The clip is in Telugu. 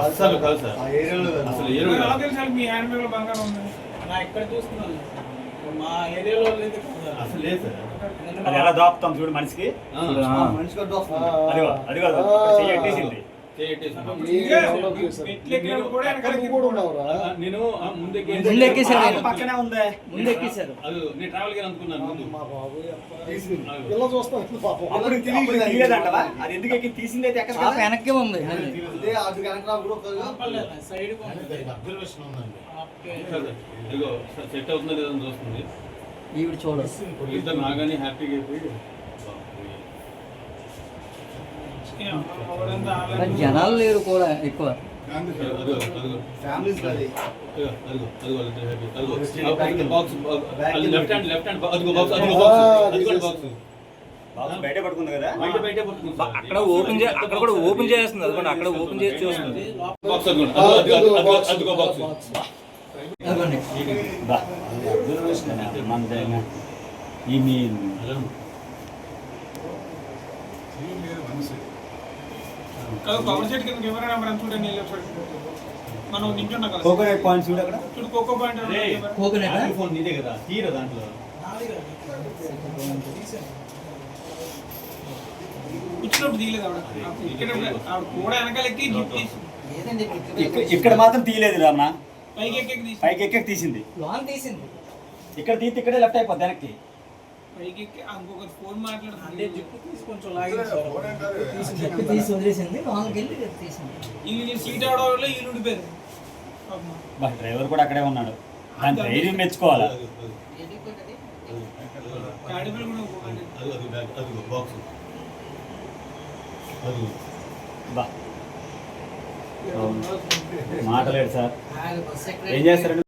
అస్సలు కాదు సార్, అసలు ఏరు ఎలా తెలుసు మీ హ్యాండ్ బ్యాగ్ లో బంగారం ఉంది? నా ఇక్కడ చూస్తున్నాను మా ఏరియాలో లేదు అసలు లేదు సార్. అది ఎలా దాపుతాం చూడు మనిషికి. మనిషి కొట్టు అదిగో అదిగో చెయ్యేసింది. నేను ముందెక్కేసారు, పక్కనే ఉంది, ముందెక్కేసారు. నేను ట్రావెల్ గా అనుకున్నాను ముందు. ఇలా చూస్తాం అప్పుడు తెలియదంటవా? అది ఎందుకు ఎక్కి తీసింది అయితే ఎక్కడ వెనక్కే ఉంది. సైడ్ ఇదిగో సెట్ అవుతుందో లేదో అని చూస్తుంది. ఈవిడ చూడ ఇద్దరు నాగానే హ్యాపీగా అయిపోయి జనాలు లేరు కూడా ఎక్కువ. ఫ్యామిలీస్ కాదు లెఫ్ట్ హ్యాండ్ అదిగో బాక్స్, అదిగో బాక్స్ బయట పడుకుంది కదా. బయట పడుతుంది అక్కడ ఓపెన్ అక్కడ కూడా ఓపెన్ చేస్తుంది. అదిగోండి అక్కడ ఓపెన్ చేసి చూస్తుంది. బాక్స్ అదిగో బాక్స్. పవర్ సెట్ కింద కెమెరా నెంబర్ ఎంత చూడండి. మనం నించున్నాం కదా కోకోనట్ పాయింట్ చూడు అక్కడ. చూడు కోకో పాయింట్ కోకోనట్ ఫోన్ నీదే కదా, తీరా దాంట్లో కూర్చున్నప్పుడు తీయలేదు ఆవిడ. ఇక్కడ ఆవిడ కూడా వెనకాల ఎక్కి గిఫ్ట్ తీసి ఇక్కడ మాత్రం తీయలేదు రామ్మ, పైకి ఎక్కి తీసి పైకి ఎక్కి తీసింది. లాంగ్ తీసింది. ఇక్కడ తీసి ఇక్కడే లెఫ్ట్ అయిపోద్ది వెనక్కి. పైకి ఎక్కి ఇంకొక ఫోన్ మాట్లాడుతుంది. జిప్పు తీసి కొంచెం లాగింది చెప్పి తీసి వదిలేసింది. లాంగ్కి వెళ్ళి తీసింది. వీళ్ళు సీట్ అవడం వల్ల వీళ్ళు ఉండిపోయారు. డ్రైవర్ కూడా అక్కడే ఉన్నాడు. దాని ధైర్యం మెచ్చుకోవాలా. గాడి మీద కూడా ఒక్కొక్కటి. అదిగో బాక్స్ బా మాటలేడు సార్. ఏం చేస్తారండి?